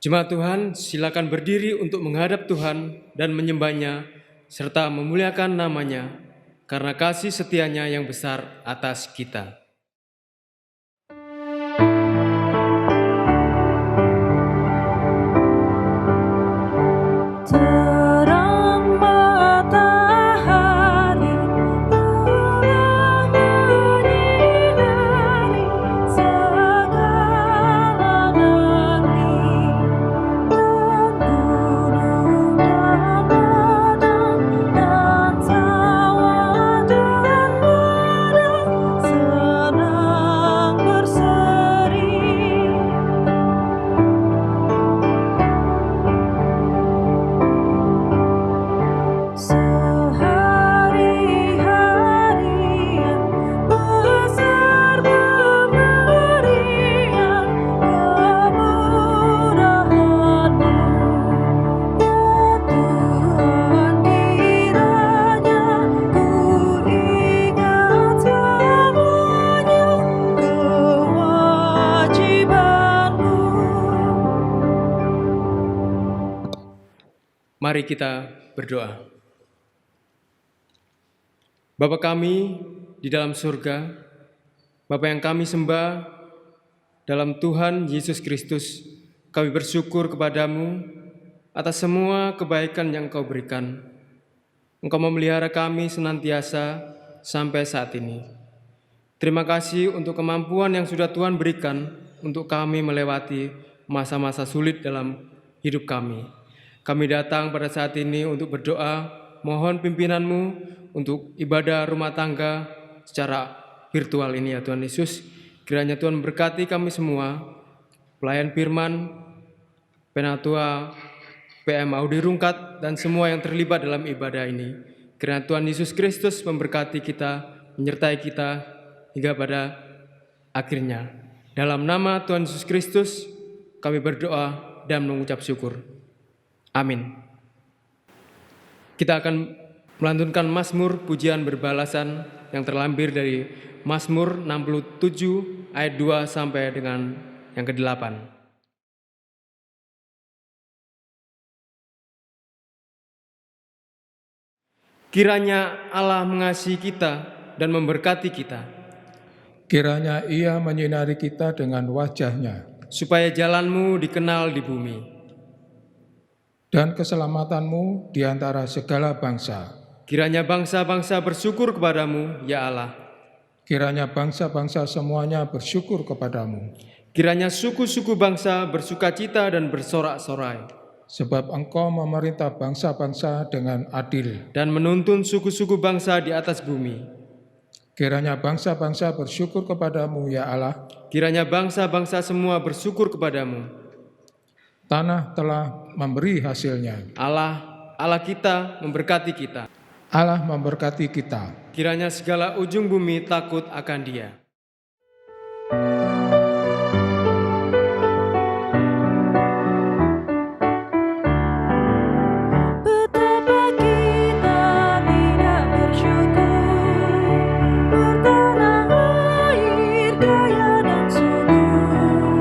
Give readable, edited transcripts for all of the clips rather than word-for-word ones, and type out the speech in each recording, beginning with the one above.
Jemaat Tuhan, silakan berdiri untuk menghadap Tuhan dan menyembah-Nya serta memuliakan nama-Nya karena kasih setianya yang besar atas kita. Terang matahari telah menyinari segala negeri dan gunung dan ladang dan sawah dan ladang senang berseri. Sehari-harian besar pemberian kemudahan-Mu, ya Tuhan, kiranya ku ingat semuanya kewajiban-Ku. Mari kita berdoa. Bapa kami di dalam surga, Bapa yang kami sembah dalam Tuhan Yesus Kristus, kami bersyukur kepadamu atas semua kebaikan yang Engkau berikan. Engkau memelihara kami senantiasa sampai saat ini. Terima kasih untuk kemampuan yang sudah Tuhan berikan untuk kami melewati masa-masa sulit dalam hidup kami. Kami datang pada saat ini untuk berdoa, mohon pimpinan-Mu untuk ibadah rumah tangga secara virtual ini ya Tuhan Yesus. Kiranya Tuhan berkati kami semua, pelayan firman, penatua, PM Audi Rungkat, dan semua yang terlibat dalam ibadah ini. Kiranya Tuhan Yesus Kristus memberkati kita, menyertai kita hingga pada akhirnya. Dalam nama Tuhan Yesus Kristus, kami berdoa dan mengucap syukur. Amin. Kita akan melantunkan Mazmur pujian berbalasan yang terlampir dari Mazmur 67 ayat 2 sampai dengan yang ke-8. Kiranya Allah mengasihi kita dan memberkati kita, Kiranya Ia menyinari kita dengan wajah-Nya, supaya jalan-Mu dikenal di bumi, dan keselamatan-Mu di antara segala bangsa. Kiranya bangsa-bangsa bersyukur kepadamu, ya Allah. Kiranya bangsa-bangsa semuanya bersyukur kepadamu. Kiranya suku-suku bangsa bersukacita dan bersorak-sorai, Sebab Engkau memerintah bangsa-bangsa dengan adil. dan menuntun suku-suku bangsa di atas bumi. Kiranya bangsa-bangsa bersyukur kepadamu, ya Allah. Kiranya bangsa-bangsa semua bersyukur kepadamu. Tanah telah memberi hasilnya. Allah kita memberkati kita. Allah memberkati kita. Kiranya segala ujung bumi takut akan Dia. Betapa kita tidak bersyukur, bertanah air kaya dan subur,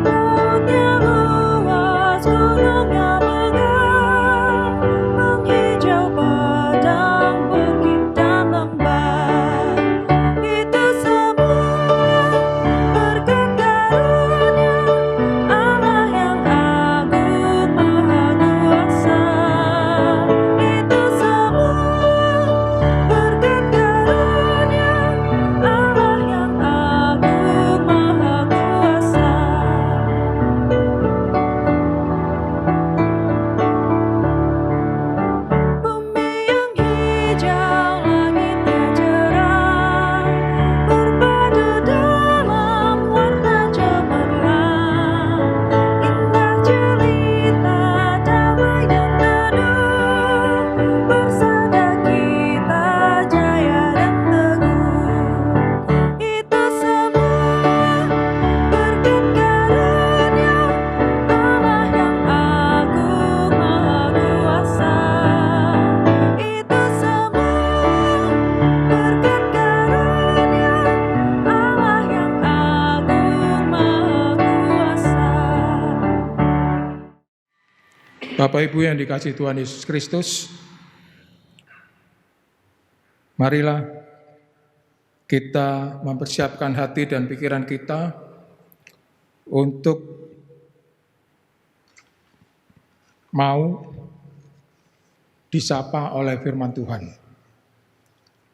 lautnya luas, gunungnya megah, menghijau padang, bukit dan lembah. Itu semua Bapak Ibu yang dikasihi Tuhan Yesus Kristus, marilah kita mempersiapkan hati dan pikiran kita untuk mau disapa oleh firman Tuhan.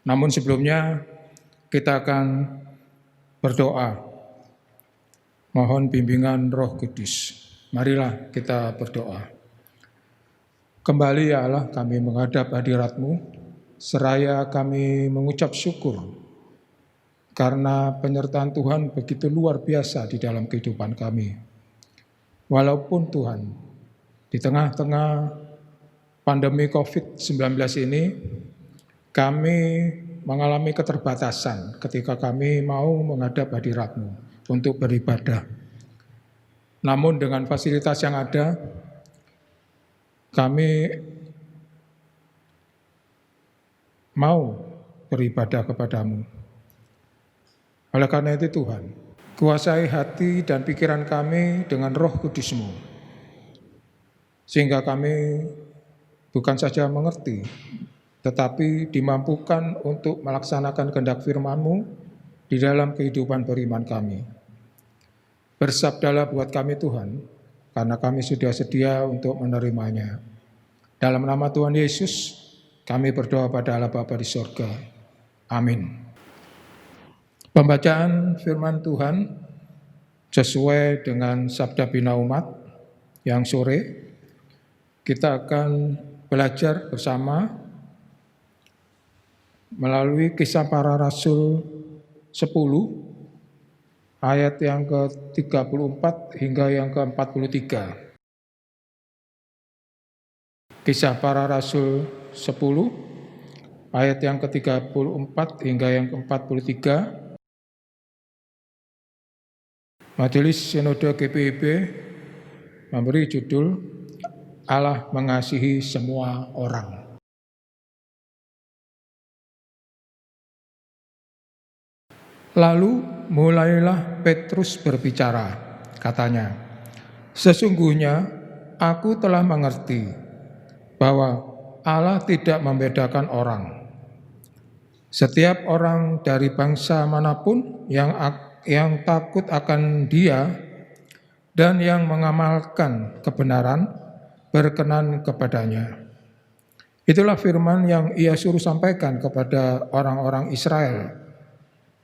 Namun sebelumnya kita akan berdoa, mohon bimbingan Roh Kudus. Marilah kita berdoa. Kembali ya Allah, kami menghadap hadirat-Mu, seraya kami mengucap syukur karena penyertaan Tuhan begitu luar biasa di dalam kehidupan kami. Walaupun Tuhan, di tengah-tengah pandemi COVID-19 ini, kami mengalami keterbatasan ketika kami mau menghadap hadirat-Mu untuk beribadah. Namun dengan fasilitas yang ada, kami mau beribadah kepada-Mu. Oleh karena itu Tuhan, kuasai hati dan pikiran kami dengan Roh Kudus-Mu, sehingga kami bukan saja mengerti, tetapi dimampukan untuk melaksanakan kehendak firman-Mu di dalam kehidupan beriman kami. Bersabdalah buat kami Tuhan, karena kami sudah sedia untuk menerimanya. Dalam nama Tuhan Yesus, kami berdoa pada Allah Bapa di surga. Amin. Pembacaan firman Tuhan sesuai dengan Sabda Bina Umat yang sore, kita akan belajar bersama melalui Kisah Para Rasul 10, ayat yang ke-34 hingga yang ke-43. Kisah Para Rasul 10, ayat yang ke-34 hingga yang ke-43. Majelis Sinode GPIB memberi judul Allah mengasihi semua orang. Lalu mulailah Petrus berbicara, katanya, "Sesungguhnya aku telah mengerti bahwa Allah tidak membedakan orang. Setiap orang dari bangsa manapun yang takut akan Dia dan yang mengamalkan kebenaran berkenan kepadanya." Itulah firman yang Ia suruh sampaikan kepada orang-orang Israel,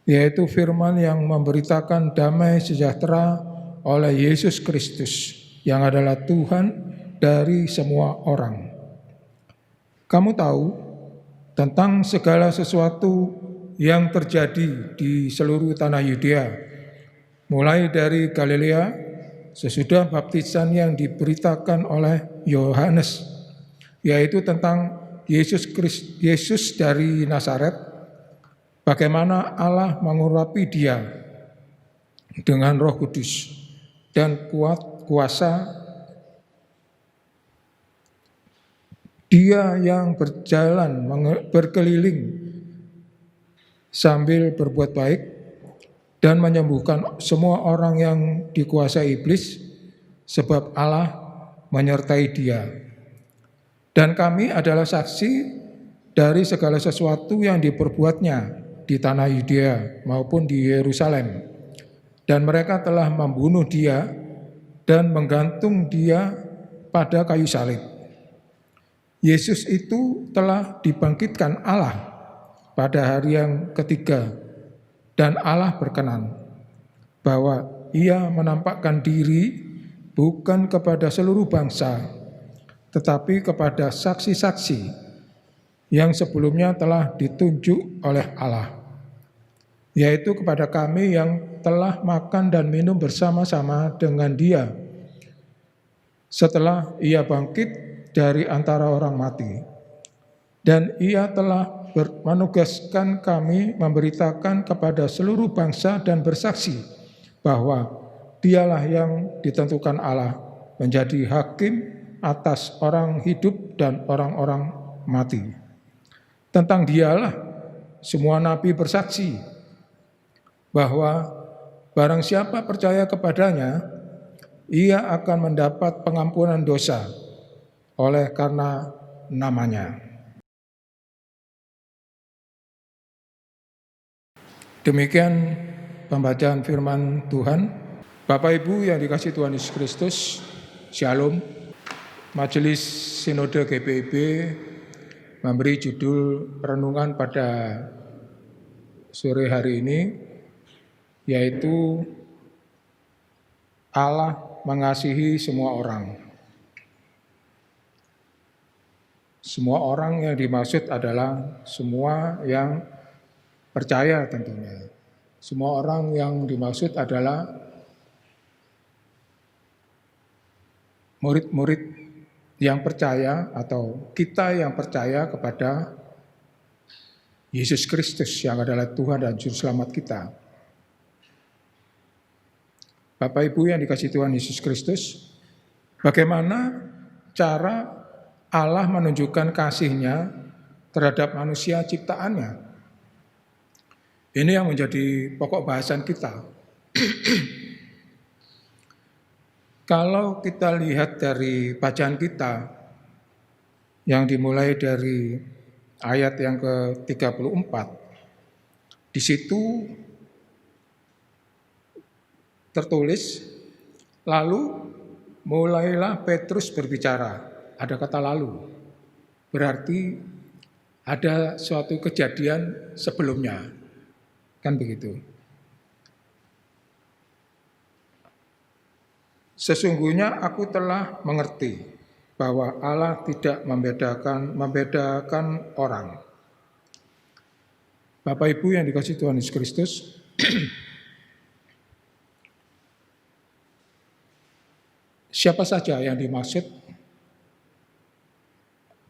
yaitu firman yang memberitakan damai sejahtera oleh Yesus Kristus yang adalah Tuhan dari semua orang. Kamu tahu tentang segala sesuatu yang terjadi di seluruh tanah Yudea, mulai dari Galilea sesudah baptisan yang diberitakan oleh Yohanes, yaitu tentang Yesus dari Nazaret, bagaimana Allah mengurapi Dia dengan Roh Kudus dan kuasa. Dia yang berjalan berkeliling sambil berbuat baik dan menyembuhkan semua orang yang dikuasai iblis, sebab Allah menyertai Dia. Dan kami adalah saksi dari segala sesuatu yang diperbuatnya di tanah Yudea maupun di Yerusalem. Dan mereka telah membunuh Dia dan menggantung Dia pada kayu salib. Yesus itu telah dibangkitkan Allah pada hari yang ketiga, dan Allah berkenan bahwa Ia menampakkan diri bukan kepada seluruh bangsa, tetapi kepada saksi-saksi yang sebelumnya telah ditunjuk oleh Allah, yaitu kepada kami yang telah makan dan minum bersama-sama dengan Dia setelah Ia bangkit dari antara orang mati. Dan Ia telah menugaskan kami memberitakan kepada seluruh bangsa dan bersaksi bahwa Dialah yang ditentukan Allah menjadi hakim atas orang hidup dan orang-orang mati. Tentang Dialah semua nabi bersaksi bahwa barang siapa percaya kepadanya, ia akan mendapat pengampunan dosa, oleh karena namanya. Demikian pembacaan firman Tuhan. Bapak Ibu yang dikasihi Tuhan Yesus Kristus, Shalom. Majelis Sinode GPIB memberi judul renungan pada sore hari ini, yaitu Allah mengasihi semua orang. Semua orang yang dimaksud adalah semua yang percaya tentunya. Semua orang yang dimaksud adalah murid-murid yang percaya atau kita yang percaya kepada Yesus Kristus yang adalah Tuhan dan Juru Selamat kita. Bapak Ibu yang dikasihi Tuhan Yesus Kristus, bagaimana cara Allah menunjukkan kasih-Nya terhadap manusia ciptaannya? Ini yang menjadi pokok bahasan kita. Kalau kita lihat dari bacaan kita yang dimulai dari ayat yang ke-34, di situ tertulis, lalu mulailah Petrus berbicara. Ada kata lalu, berarti ada suatu kejadian sebelumnya. Kan begitu. Sesungguhnya aku telah mengerti bahwa Allah tidak membedakan orang. Bapak Ibu yang dikasihi Tuhan Yesus Kristus, siapa saja yang dimaksud?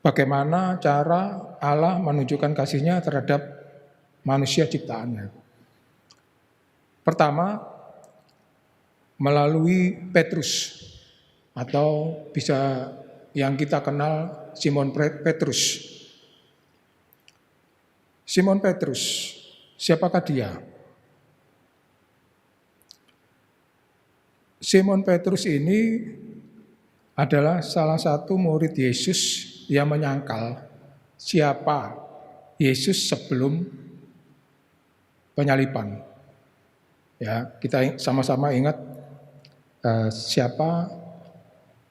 Bagaimana cara Allah menunjukkan kasih-Nya terhadap manusia ciptaannya? Pertama, melalui Petrus, atau bisa yang kita kenal Simon Petrus. Simon Petrus, siapakah dia? Simon Petrus ini adalah salah satu murid Yesus yang menyangkal siapa Yesus sebelum penyaliban. Ya, kita sama-sama ingat siapa,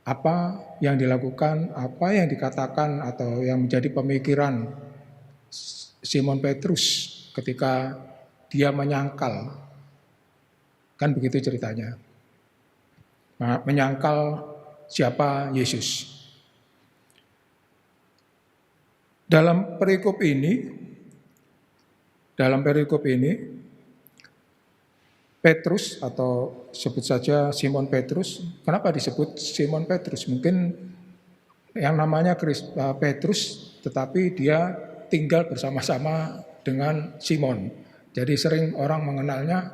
apa yang dilakukan, apa yang dikatakan atau yang menjadi pemikiran Simon Petrus ketika dia menyangkal. Kan begitu ceritanya. Menyangkal siapa Yesus. Dalam perikop ini, Petrus atau sebut saja Simon Petrus. Kenapa disebut Simon Petrus? Mungkin yang namanya Petrus, tetapi dia tinggal bersama-sama dengan Simon. Jadi sering orang mengenalnya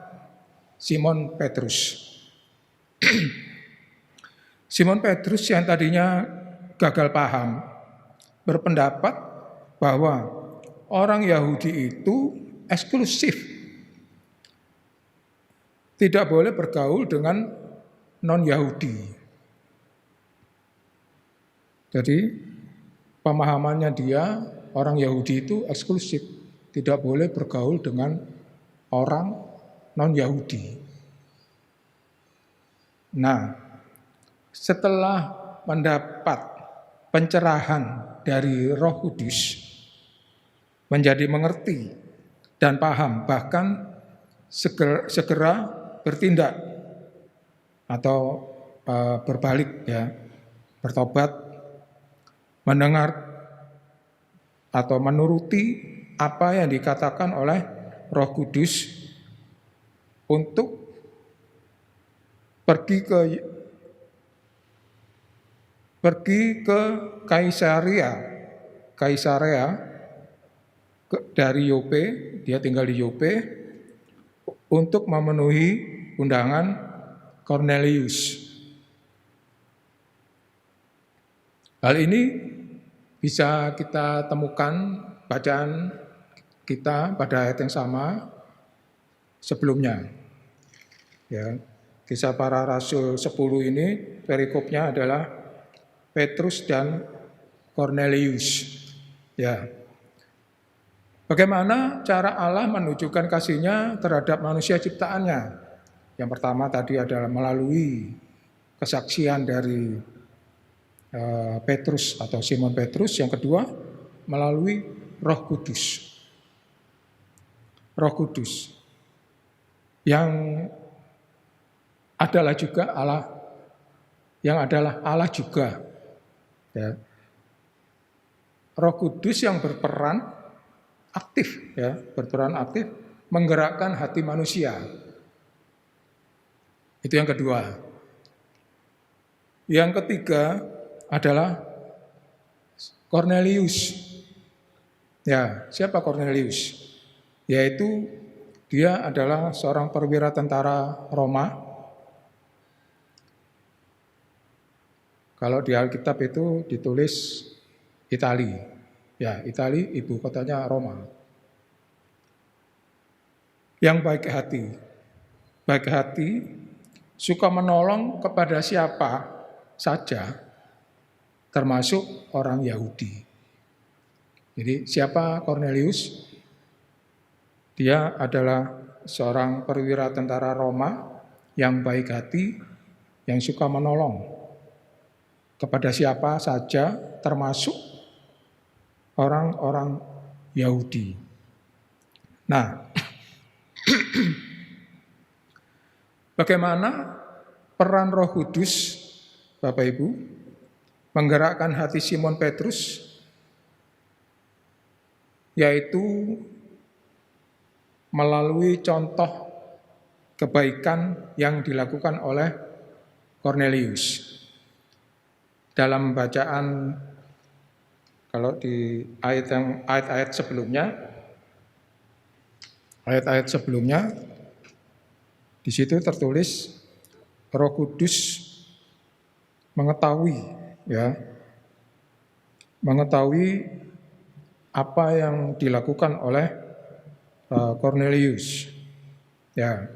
Simon Petrus. Simon Petrus yang tadinya gagal paham, berpendapat bahwa orang Yahudi itu eksklusif, tidak boleh bergaul dengan non-Yahudi. Jadi pemahamannya dia, orang Yahudi itu eksklusif, tidak boleh bergaul dengan orang non-Yahudi. Nah, setelah mendapat pencerahan dari Roh Kudus, menjadi mengerti dan paham, bahkan segera bertindak atau berbalik, ya, bertobat, mendengar atau menuruti apa yang dikatakan oleh Roh Kudus untuk pergi ke Kaisarea dari Yope, dia tinggal di Yope, untuk memenuhi undangan Cornelius. Hal ini bisa kita temukan bacaan kita pada ayat yang sama sebelumnya. Ya, Kisah Para Rasul 10 ini perikopnya adalah Petrus dan Kornelius. Ya. Bagaimana cara Allah menunjukkan kasih-Nya terhadap manusia ciptaannya? Yang pertama tadi adalah melalui kesaksian dari Petrus atau Simon Petrus. Yang kedua, melalui Roh Kudus. Roh Kudus yang adalah juga Allah, yang adalah Allah juga. Ya. Roh Kudus yang berperan aktif, ya, berperan aktif menggerakkan hati manusia. Itu yang kedua. Yang ketiga adalah Kornelius. Ya, siapa Kornelius? Yaitu dia adalah seorang perwira tentara Roma. Kalau di Alkitab itu ditulis Itali. Ya, Itali ibu kotanya Roma. Yang baik hati. Baik hati, suka menolong kepada siapa saja, termasuk orang Yahudi. Jadi siapa Kornelius? Dia adalah seorang perwira tentara Roma yang baik hati, yang suka menolong kepada siapa saja, termasuk orang-orang Yahudi. Nah, bagaimana peran Roh Kudus, Bapak Ibu, menggerakkan hati Simon Petrus, yaitu melalui contoh kebaikan yang dilakukan oleh Kornelius. Dalam bacaan, kalau di ayat-ayat sebelumnya, di situ tertulis Roh Kudus mengetahui apa yang dilakukan oleh Kornelius. Ya.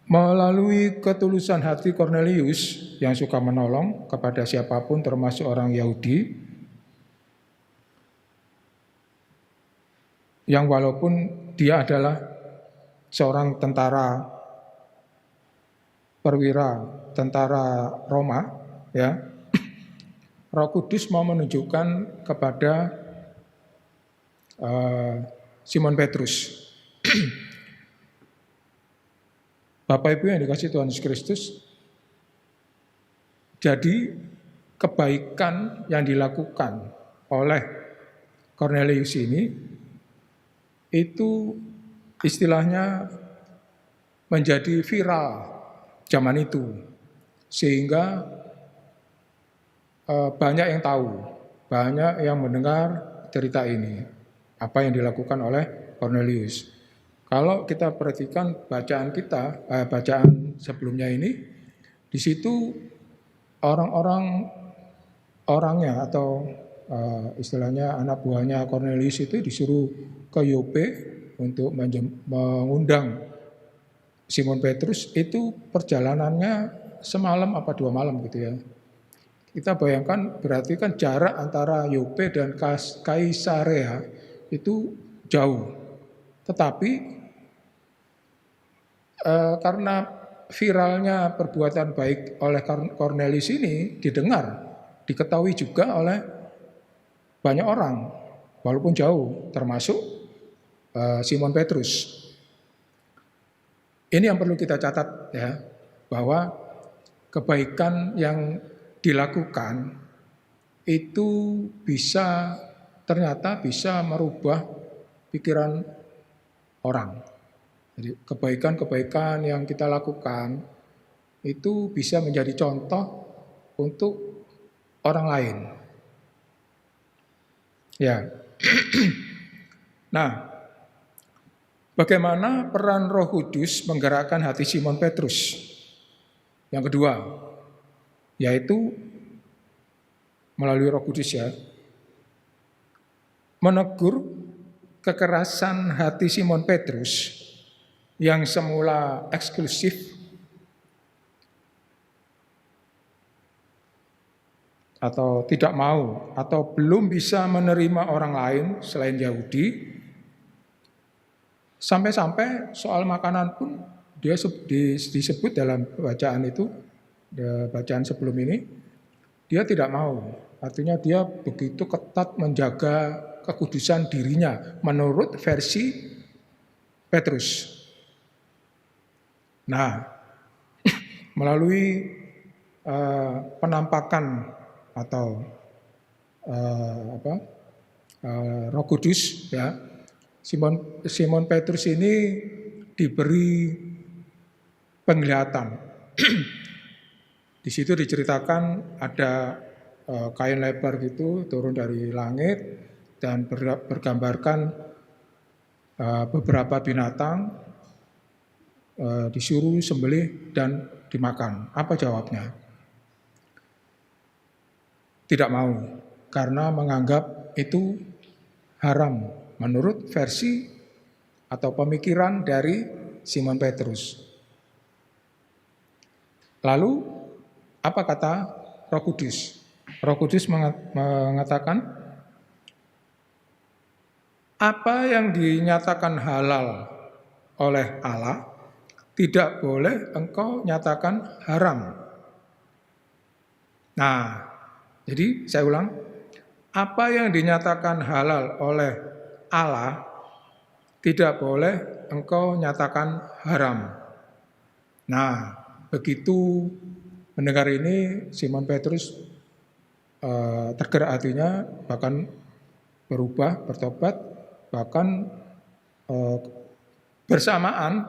Melalui ketulusan hati Kornelius yang suka menolong kepada siapapun termasuk orang Yahudi, yang walaupun dia adalah seorang perwira tentara Roma, ya, Roh Kudus mau menunjukkan kepada Simon Petrus. Bapak Ibu yang dikasihi Tuhan Yesus Kristus, jadi kebaikan yang dilakukan oleh Kornelius ini itu istilahnya menjadi viral zaman itu, sehingga banyak yang tahu, banyak yang mendengar cerita ini, apa yang dilakukan oleh Kornelius. Kalau kita perhatikan bacaan sebelumnya ini, di situ orangnya atau istilahnya anak buahnya Kornelius itu disuruh ke Yope untuk mengundang Simon Petrus. Itu perjalanannya semalam apa 2 malam gitu ya. Kita bayangkan berarti kan jarak antara Yope dan Kaisarea itu jauh. Tetapi karena viralnya perbuatan baik oleh Kornelius ini didengar, diketahui juga oleh banyak orang, walaupun jauh, termasuk Simon Petrus. Ini yang perlu kita catat ya, bahwa kebaikan yang dilakukan itu ternyata bisa merubah pikiran orang. Jadi kebaikan-kebaikan yang kita lakukan itu bisa menjadi contoh untuk orang lain. Ya. Nah, bagaimana peran Roh Kudus menggerakkan hati Simon Petrus? Yang kedua, yaitu melalui Roh Kudus ya, menegur kekerasan hati Simon Petrus yang semula eksklusif atau tidak mau atau belum bisa menerima orang lain selain Yahudi. Sampai-sampai soal makanan pun dia disebut dalam bacaan itu, bacaan sebelum ini, dia tidak mau. Artinya dia begitu ketat menjaga kekudusan dirinya menurut versi Petrus. Nah, melalui penampakan atau Roh Kudus, ya, Simon Petrus ini diberi penglihatan. Di situ diceritakan ada kain lebar gitu turun dari langit dan bergambarkan beberapa binatang disuruh sembelih dan dimakan. Apa jawabnya? Tidak mau, karena menganggap itu haram menurut versi atau pemikiran dari Simon Petrus. Lalu apa kata Roh Kudus? Roh Kudus mengatakan, apa yang dinyatakan halal oleh Allah tidak boleh engkau nyatakan haram. Nah, jadi saya ulang, apa yang dinyatakan halal oleh Allah tidak boleh engkau nyatakan haram. Nah, begitu mendengar ini, Simon Petrus tergerak hatinya, bahkan berubah, bertobat, bahkan bersamaan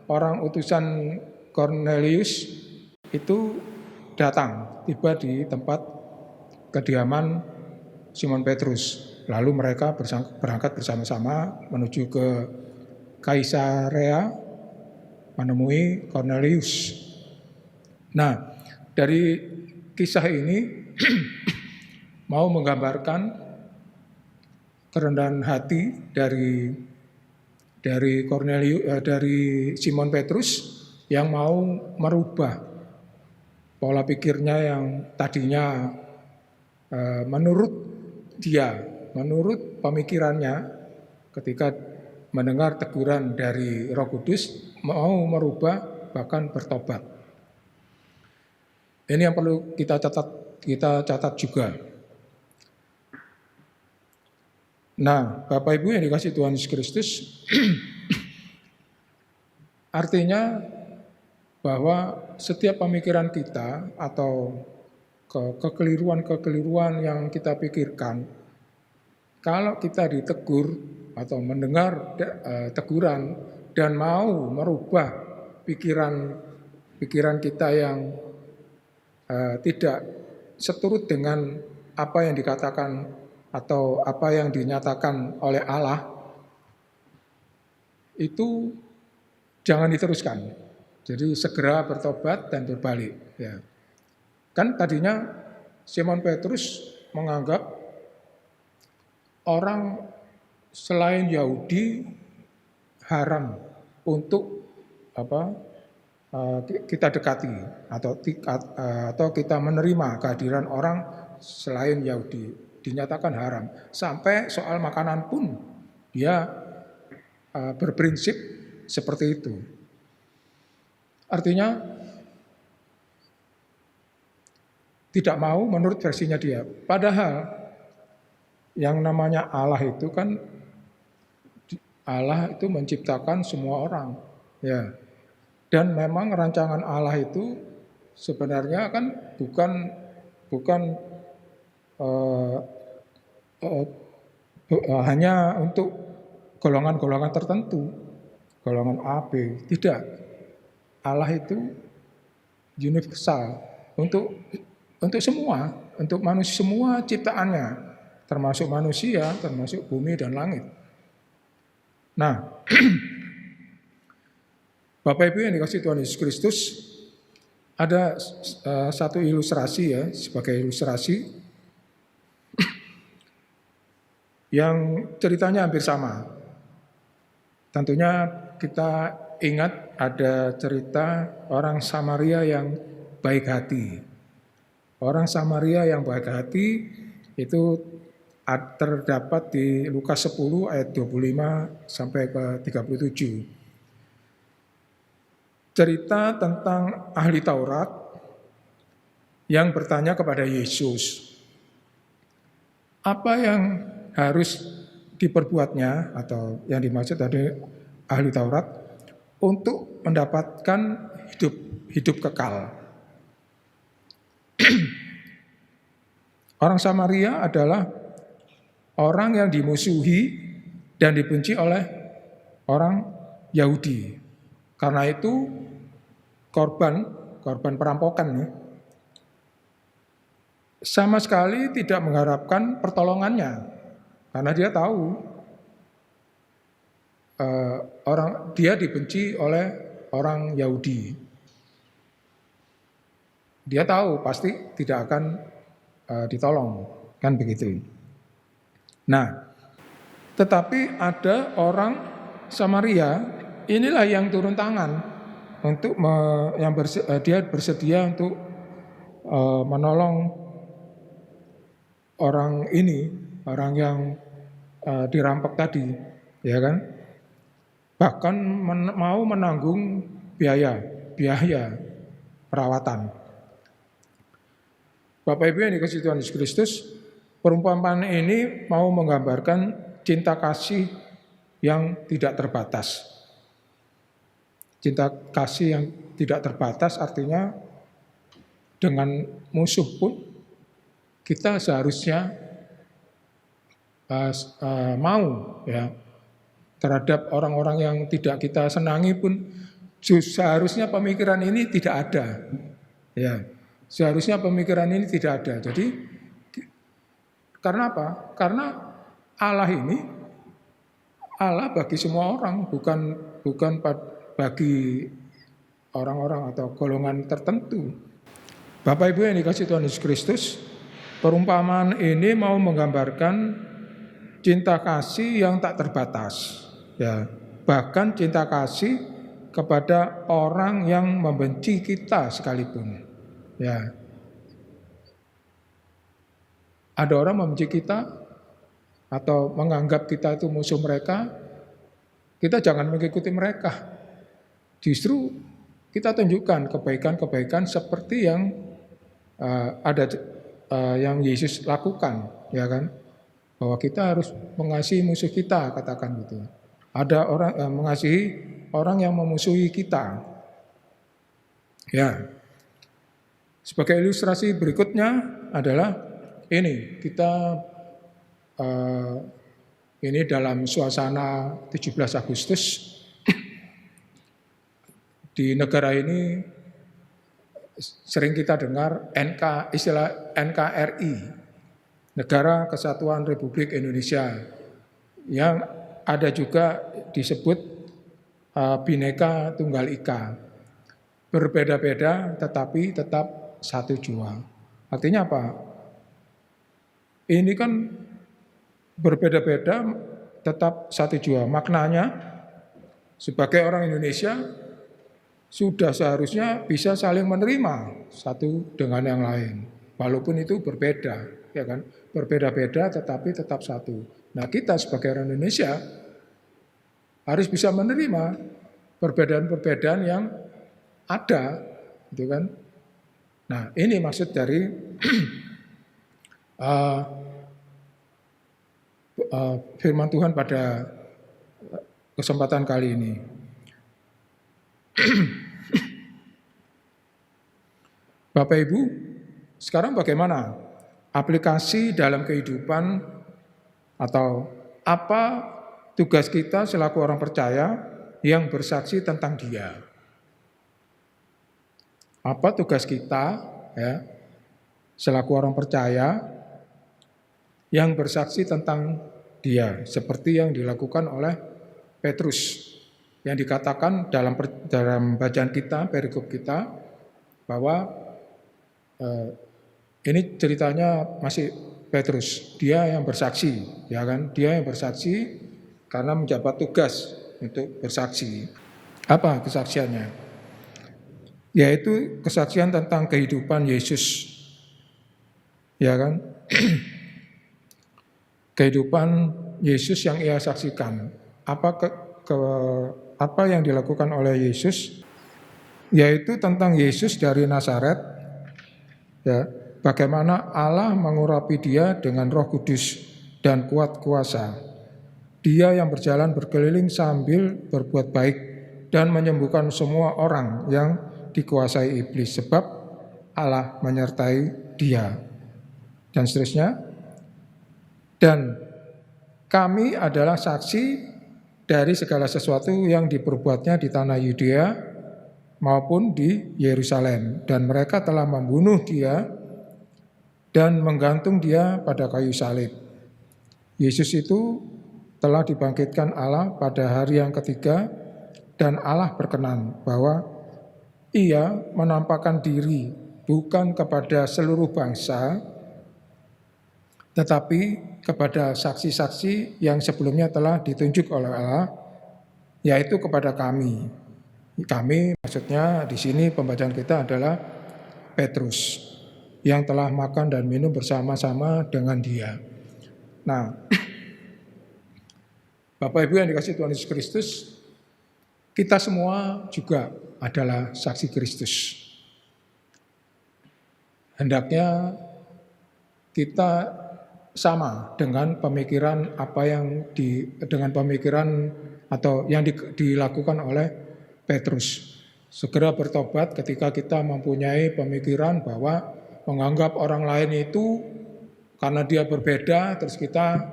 orang utusan Cornelius itu datang, tiba di tempat kediaman Simon Petrus. Lalu mereka berangkat bersama-sama menuju ke Kaisarea menemui Cornelius. Nah, dari kisah ini mau menggambarkan kerendahan hati dari Cornelius, dari Simon Petrus yang mau merubah pola pikirnya yang tadinya menurut pemikirannya ketika mendengar teguran dari Roh Kudus mau merubah bahkan bertobat. Ini yang perlu kita catat juga. Nah, Bapak Ibu yang dikasihi Tuhan Yesus Kristus, artinya bahwa setiap pemikiran kita atau kekeliruan-kekeliruan yang kita pikirkan, kalau kita ditegur atau mendengar teguran dan mau merubah pikiran kita yang tidak seturut dengan apa yang dikatakan atau apa yang dinyatakan oleh Allah, itu jangan diteruskan. Jadi segera bertobat dan berbalik. Ya. Kan tadinya Simon Petrus menganggap orang selain Yahudi haram untuk kita dekati atau kita menerima kehadiran orang selain Yahudi, dinyatakan haram. Sampai soal makanan pun dia berprinsip seperti itu. Artinya tidak mau menurut versinya dia. Padahal yang namanya Allah itu kan, Allah itu menciptakan semua orang, ya. Dan memang rancangan Allah itu sebenarnya kan bukan hanya untuk golongan-golongan tertentu, golongan A, B, tidak. Allah itu universal untuk semua, untuk manusia, semua ciptaannya, termasuk manusia, termasuk bumi dan langit. Nah, Bapak Ibu yang dikasihi Tuhan Yesus Kristus, ada satu ilustrasi ya, sebagai ilustrasi yang ceritanya hampir sama. Tentunya kita ingat ada cerita orang Samaria yang baik hati. orang Samaria yang baik hati itu terdapat di Lukas 10 ayat 25 sampai ke 37. Cerita tentang ahli Taurat yang bertanya kepada Yesus, apa yang harus diperbuatnya, atau yang dimaksud tadi ahli Taurat, untuk mendapatkan hidup kekal. Orang Samaria adalah orang yang dimusuhi dan dibenci oleh orang Yahudi. Karena itu korban perampokan ya, sama sekali tidak mengharapkan pertolongannya, karena dia tahu dia dibenci oleh orang Yahudi. Dia tahu pasti tidak akan ditolong, kan begitu. Nah, tetapi ada orang Samaria, inilah yang turun tangan untuk dia bersedia untuk menolong orang ini, orang yang dirampok tadi, ya kan? Bahkan mau menanggung biaya perawatan. Bapak Ibu yang dikasihi Tuhan Yesus Kristus, perumpamaan ini mau menggambarkan cinta kasih yang tidak terbatas. Cinta kasih yang tidak terbatas artinya dengan musuh pun kita seharusnya mau ya, terhadap orang-orang yang tidak kita senangi pun seharusnya pemikiran ini tidak ada. Ya, seharusnya pemikiran ini tidak ada. Jadi karena apa? Karena Allah ini Allah bagi semua orang, bukan bagi orang-orang atau golongan tertentu. Bapak Ibu yang dikasihi Tuhan Yesus Kristus, perumpamaan ini mau menggambarkan cinta kasih yang tak terbatas. Ya, bahkan cinta kasih kepada orang yang membenci kita sekalipun. Ya. Ada orang membenci kita atau menganggap kita itu musuh mereka, kita jangan mengikuti mereka. Justru kita tunjukkan kebaikan-kebaikan seperti yang yang Yesus lakukan, ya kan? Bahwa kita harus mengasihi musuh kita, katakan gitu. Ada orang mengasihi orang yang memusuhi kita. Ya. Sebagai ilustrasi berikutnya adalah ini, kita ini dalam suasana 17 Agustus di negara ini sering kita dengar istilah NKRI, Negara Kesatuan Republik Indonesia, yang ada juga disebut Bhinneka Tunggal Ika. Berbeda-beda tetapi tetap satu jua. Artinya apa? Ini kan berbeda-beda tetap satu jua. Maknanya sebagai orang Indonesia sudah seharusnya bisa saling menerima satu dengan yang lain. Walaupun itu berbeda, ya kan? Berbeda-beda tetapi tetap satu. Nah, kita sebagai orang Indonesia harus bisa menerima perbedaan-perbedaan yang ada, gitu kan? Nah, ini maksud dari firman Tuhan pada kesempatan kali ini. Bapak Ibu, sekarang bagaimana aplikasi dalam kehidupan atau apa tugas kita selaku orang percaya yang bersaksi tentang Dia? Apa tugas kita ya selaku orang percaya yang bersaksi tentang Dia, seperti yang dilakukan oleh Petrus, yang dikatakan dalam bacaan kita, perikop kita, bahwa ini ceritanya masih Petrus, dia yang bersaksi, ya kan? Dia yang bersaksi karena menjabat tugas untuk bersaksi. Apa kesaksiannya? Yaitu kesaksian tentang kehidupan Yesus ya kan? Kehidupan Yesus yang ia saksikan. Apa yang dilakukan oleh Yesus, yaitu tentang Yesus dari Nazaret, ya, bagaimana Allah mengurapi dia dengan Roh Kudus dan kuat kuasa. Dia yang berjalan berkeliling sambil berbuat baik dan menyembuhkan semua orang yang dikuasai iblis, sebab Allah menyertai dia. Dan seterusnya. Dan kami adalah saksi dari segala sesuatu yang diperbuatnya di tanah Yudea maupun di Yerusalem. Dan mereka telah membunuh dia dan menggantung dia pada kayu salib. Yesus itu telah dibangkitkan Allah pada hari yang ketiga, dan Allah berkenan bahwa ia menampakkan diri bukan kepada seluruh bangsa, tetapi kepada saksi-saksi yang sebelumnya telah ditunjuk oleh Allah, yaitu kepada kami. Kami maksudnya di sini pembacaan kita adalah Petrus yang telah makan dan minum bersama-sama dengan dia. Nah, Bapak Ibu yang dikasihi Tuhan Yesus Kristus, kita semua juga adalah saksi Kristus. Hendaknya kita sama dengan pemikiran dengan pemikiran atau yang dilakukan oleh Petrus. Segera bertobat ketika kita mempunyai pemikiran bahwa menganggap orang lain itu karena dia berbeda, terus kita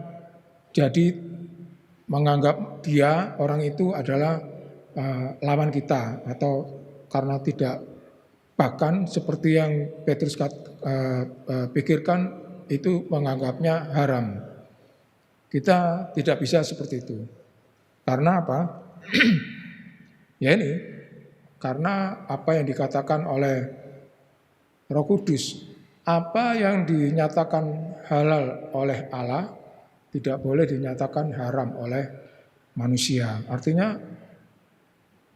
jadi menganggap dia, orang itu adalah lawan kita, atau karena tidak, bahkan seperti yang Petrus pikirkan, itu menganggapnya haram. Kita tidak bisa seperti itu. Karena apa? Ya ini, karena apa yang dikatakan oleh Roh Kudus, apa yang dinyatakan halal oleh Allah tidak boleh dinyatakan haram oleh manusia. Artinya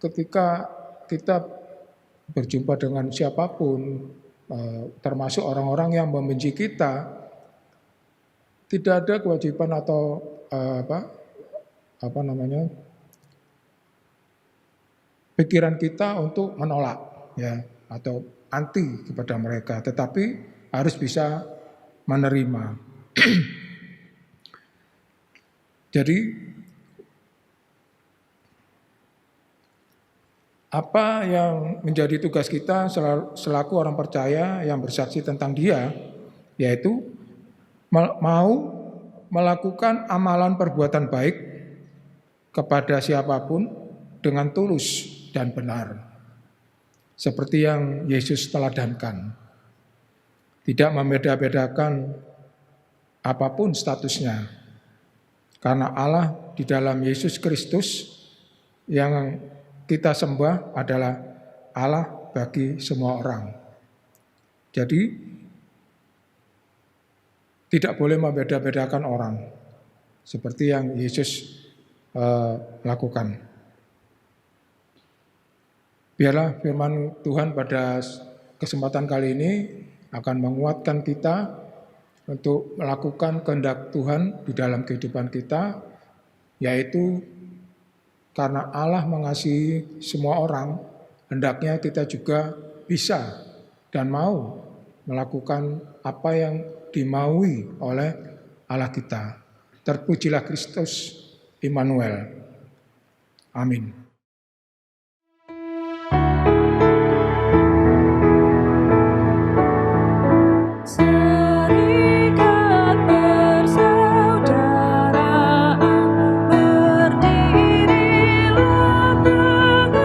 ketika kita berjumpa dengan siapapun, termasuk orang-orang yang membenci kita, tidak ada kewajiban atau pikiran kita untuk menolak, ya, atau anti kepada mereka, tetapi harus bisa menerima. Jadi apa yang menjadi tugas kita selaku orang percaya yang bersaksi tentang dia, yaitu mau melakukan amalan perbuatan baik kepada siapapun dengan tulus dan benar, seperti yang Yesus teladankan. Tidak membeda-bedakan apapun statusnya, karena Allah di dalam Yesus Kristus yang kita sembah adalah Allah bagi semua orang. Jadi tidak boleh membeda-bedakan orang seperti yang Yesus lakukan. Biarlah firman Tuhan pada kesempatan kali ini akan menguatkan kita untuk melakukan kehendak Tuhan di dalam kehidupan kita, yaitu karena Allah mengasihi semua orang, hendaknya kita juga bisa dan mau melakukan apa yang dimaui oleh Allah kita. Terpujilah Kristus Immanuel. Amin. Serikat persaudaraan berdirilah tegak,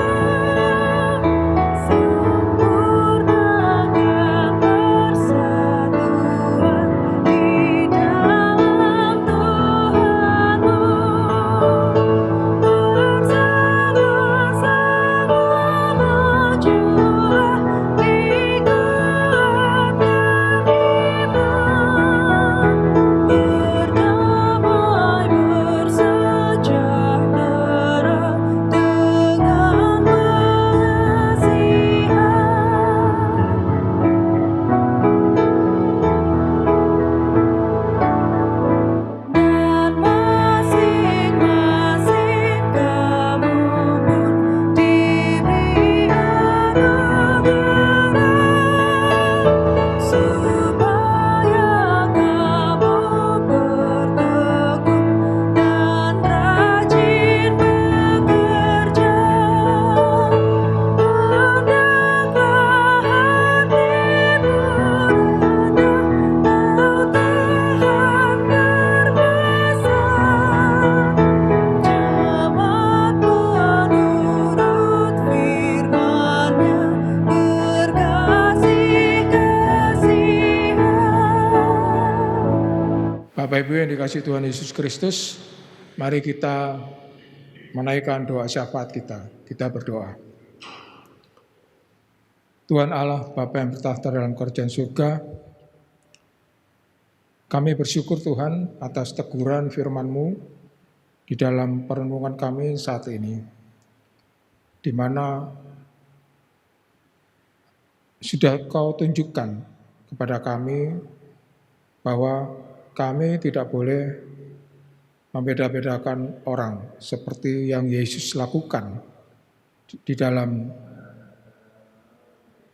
sempurnakan persatuan di dalam Tuhanmu, bersama Bapak Ibu yang dikasihi Tuhan Yesus Kristus, mari kita menaikkan doa syafaat kita. Kita berdoa. Tuhan Allah, Bapa yang bertahta dalam kerajaan surga, kami bersyukur Tuhan atas teguran firman-Mu di dalam perenungan kami saat ini, di mana sudah Kau tunjukkan kepada kami bahwa kami tidak boleh membeda-bedakan orang seperti yang Yesus lakukan di dalam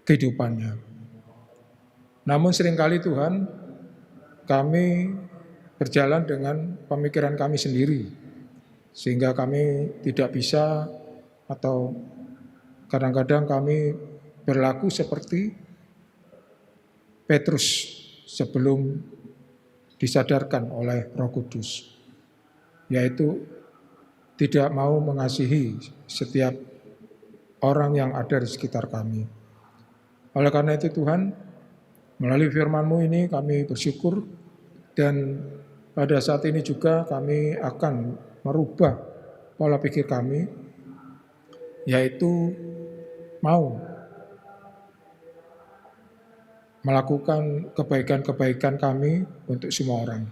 kehidupannya. Namun seringkali Tuhan, kami berjalan dengan pemikiran kami sendiri, sehingga kami tidak bisa atau kadang-kadang kami berlaku seperti Petrus sebelum disadarkan oleh Roh Kudus, yaitu tidak mau mengasihi setiap orang yang ada di sekitar kami. Oleh karena itu Tuhan, melalui firman-Mu ini kami bersyukur, dan pada saat ini juga kami akan merubah pola pikir kami, yaitu mau melakukan kebaikan-kebaikan kami untuk semua orang,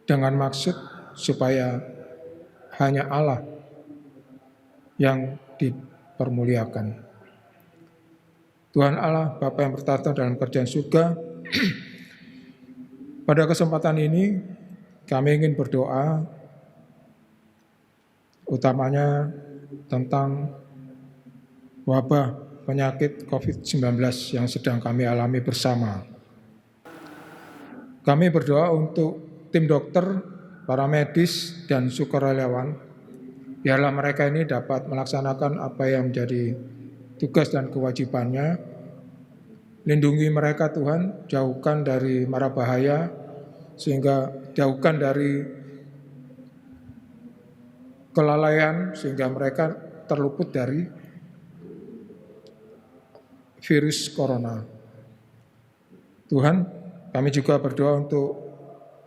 dengan maksud supaya hanya Allah yang dipermuliakan. Tuhan Allah, Bapa yang bertahta dalam kerajaan surga, pada kesempatan ini kami ingin berdoa utamanya tentang wabah penyakit COVID-19 yang sedang kami alami bersama. Kami berdoa untuk tim dokter, para medis, dan sukarelawan, biarlah mereka ini dapat melaksanakan apa yang menjadi tugas dan kewajibannya. Lindungi mereka Tuhan, jauhkan dari mara bahaya, sehingga jauhkan dari kelalaian, sehingga mereka terluput dari virus corona. Tuhan, kami juga berdoa untuk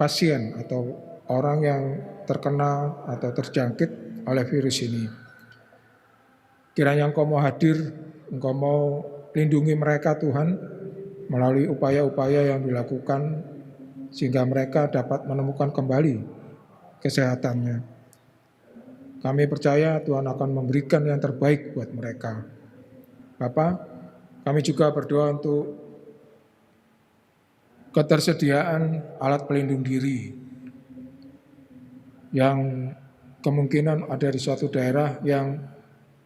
pasien atau orang yang terkena atau terjangkit oleh virus ini. Kiranya Engkau mau hadir, Engkau mau lindungi mereka Tuhan, melalui upaya-upaya yang dilakukan, sehingga mereka dapat menemukan kembali kesehatannya. Kami percaya Tuhan akan memberikan yang terbaik buat mereka. Bapa, kami juga berdoa untuk ketersediaan alat pelindung diri yang kemungkinan ada di suatu daerah yang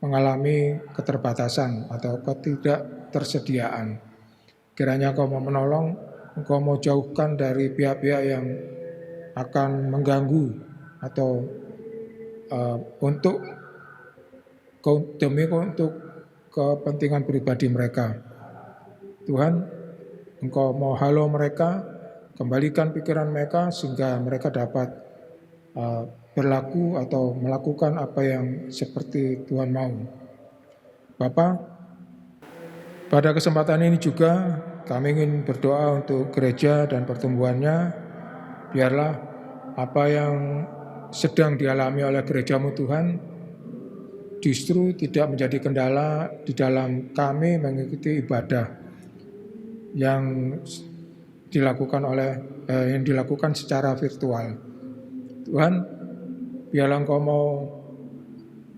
mengalami keterbatasan atau ketidaktersediaan. Kiranya Engkau mau menolong, Engkau mau jauhkan dari pihak-pihak yang akan mengganggu atau untuk kepentingan pribadi mereka. Tuhan, Engkau mau halau mereka, kembalikan pikiran mereka sehingga mereka dapat berlaku atau melakukan apa yang seperti Tuhan mau. Bapa, pada kesempatan ini juga kami ingin berdoa untuk gereja dan pertumbuhannya. Biarlah apa yang sedang dialami oleh gereja-Mu Tuhan justru tidak menjadi kendala di dalam kami mengikuti ibadah yang dilakukan secara virtual. Tuhan, biarlah Engkau mau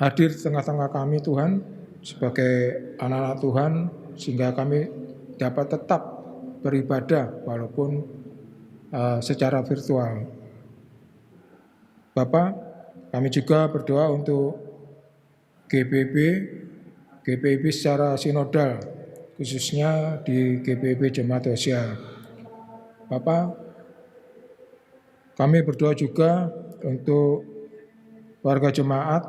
hadir di tengah-tengah kami Tuhan, sebagai anak-anak Tuhan, sehingga kami dapat tetap beribadah walaupun secara virtual. Bapa, kami juga berdoa untuk GPIB secara sinodal, khususnya di GPIB Jemaat Hosea. Bapak, kami berdoa juga untuk warga jemaat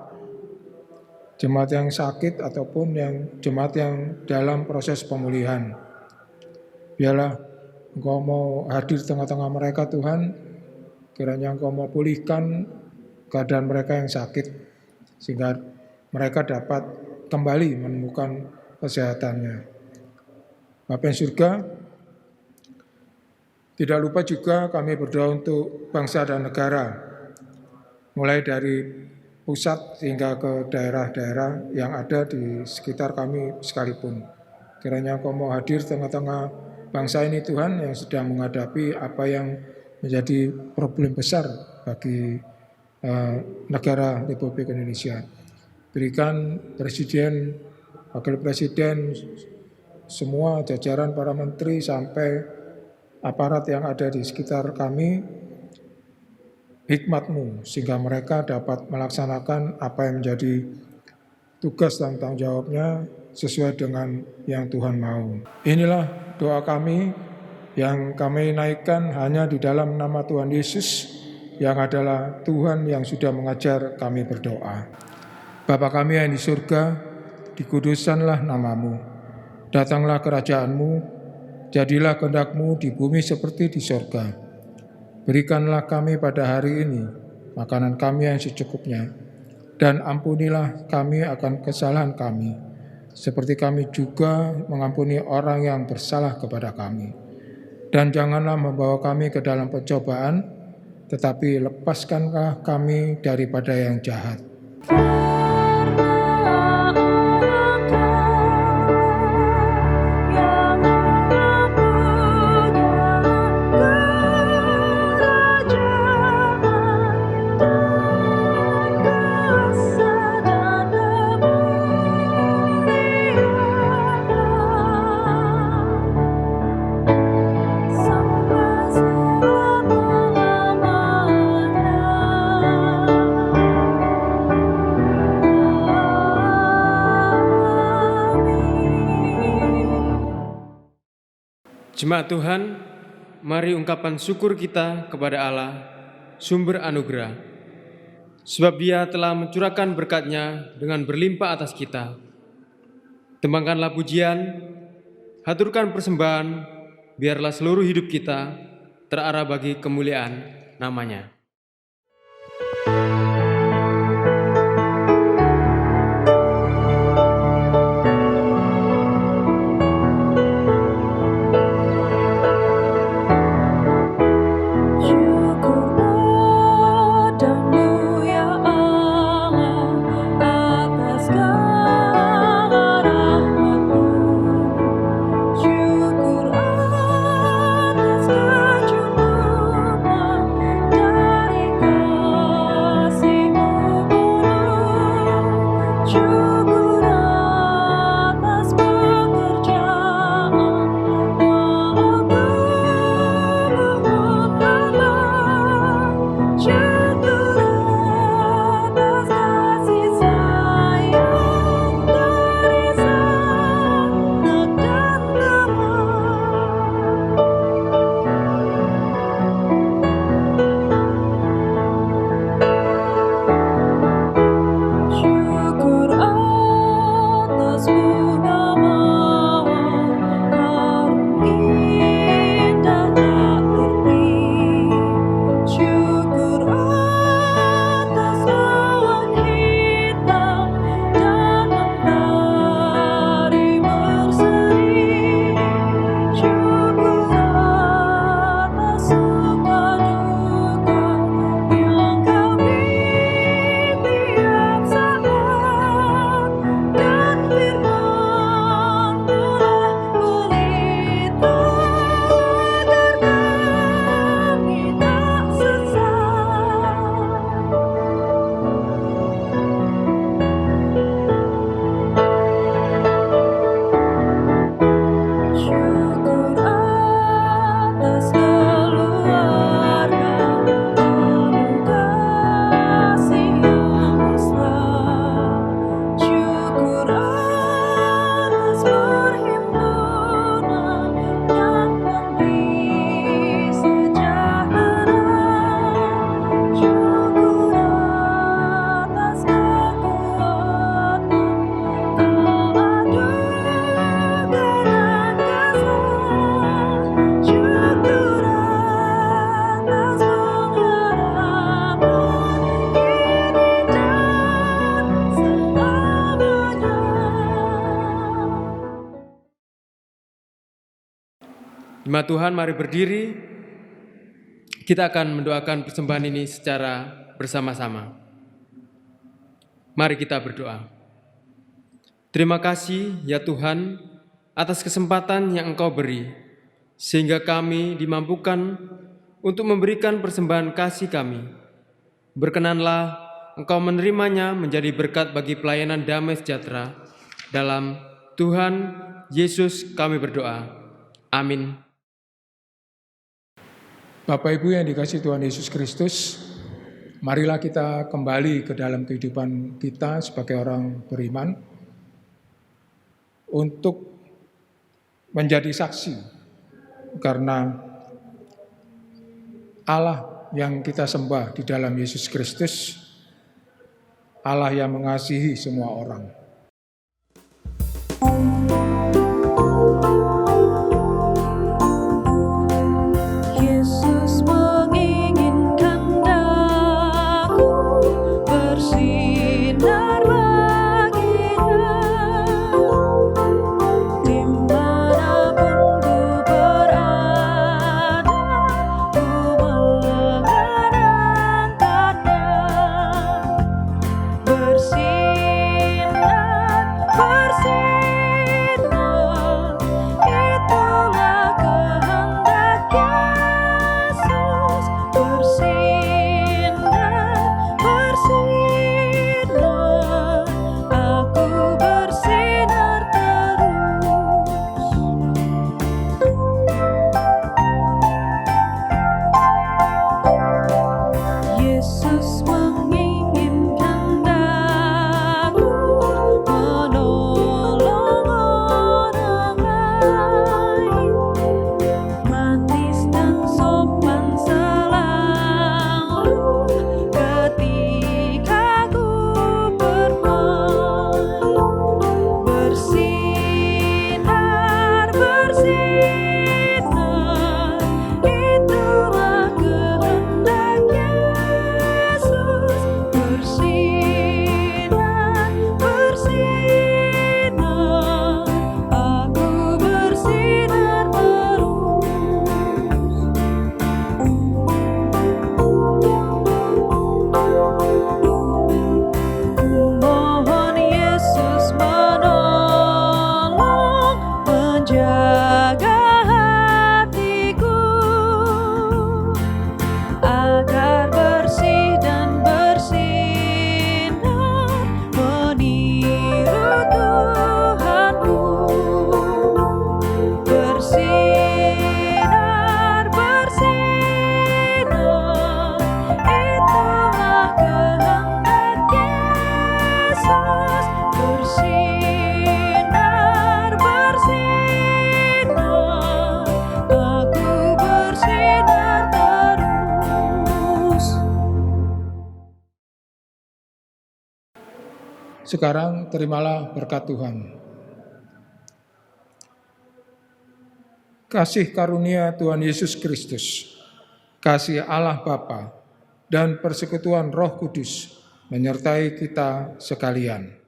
yang sakit ataupun jemaat yang dalam proses pemulihan. Biarlah Engkau mau hadir di tengah-tengah mereka Tuhan, kiranya Engkau mau pulihkan keadaan mereka yang sakit, sehingga mereka dapat kembali menemukan kesehatannya. Bapa yang surga, Tidak lupa juga kami berdoa untuk bangsa dan negara, mulai dari pusat hingga ke daerah-daerah yang ada di sekitar kami sekalipun. Kiranya Engkau mau hadir tengah-tengah bangsa ini Tuhan yang sedang menghadapi apa yang menjadi problem besar bagi negara Republik Indonesia. Berikan Presiden, Wakil Presiden, semua jajaran para menteri sampai aparat yang ada di sekitar kami hikmat-Mu sehingga mereka dapat melaksanakan apa yang menjadi tugas dan tanggung jawabnya sesuai dengan yang Tuhan mau. Inilah doa kami yang kami naikkan hanya di dalam nama Tuhan Yesus yang adalah Tuhan yang sudah mengajar kami berdoa. Bapa kami yang di surga, dikuduskanlah nama-Mu. Datanglah kerajaan-Mu, jadilah kehendak-Mu di bumi seperti di surga. Berikanlah kami pada hari ini makanan kami yang secukupnya, dan ampunilah kami akan kesalahan kami, seperti kami juga mengampuni orang yang bersalah kepada kami. Dan janganlah membawa kami ke dalam pencobaan, tetapi lepaskanlah kami daripada yang jahat. Jemaat Tuhan, mari ungkapan syukur kita kepada Allah, sumber anugerah. Sebab Dia telah mencurahkan berkat-Nya dengan berlimpah atas kita. Tembangkanlah pujian, haturkan persembahan, biarlah seluruh hidup kita terarah bagi kemuliaan nama-Nya. Jemaat Tuhan, mari berdiri Kita akan mendoakan persembahan ini secara bersama-sama. Mari kita berdoa. Terima kasih ya Tuhan atas kesempatan yang Engkau beri, sehingga kami dimampukan untuk memberikan persembahan kasih kami. Berkenanlah Engkau menerimanya menjadi berkat bagi pelayanan damai sejahtera. Dalam Tuhan Yesus kami berdoa. Amin. Bapak Ibu yang dikasihi Tuhan Yesus Kristus, marilah kita kembali ke dalam kehidupan kita sebagai orang beriman untuk menjadi saksi, karena Allah yang kita sembah di dalam Yesus Kristus, Allah yang mengasihi semua orang. Yesus menginginkan daku bersinar baginya, dimanapun ku berada, ku mengenangkannya. Bersinar, bersinar, itulah kehendak Yesus. Bersinar, bersinar, aku bersinar terus. Yesus menginginkan daku menolong orang lain, manis dan sopan selalu ketika ku bermain. Bersinar, bersinar, itulah kehendak Yesus. Bersinar, bersinar, aku bersinar terus. Mohon Yesus menolong, menjaga hatiku agar bersih dan bersinar, meniru Tuhanku. Bersinar, bersinar, itulah kehendak Yesus. Bersinar, bersinar, aku bersinar terus. Sekarang terimalah berkat Tuhan. Kasih karunia Tuhan Yesus Kristus, kasih Allah Bapa, dan persekutuan Roh Kudus menyertai kita sekalian.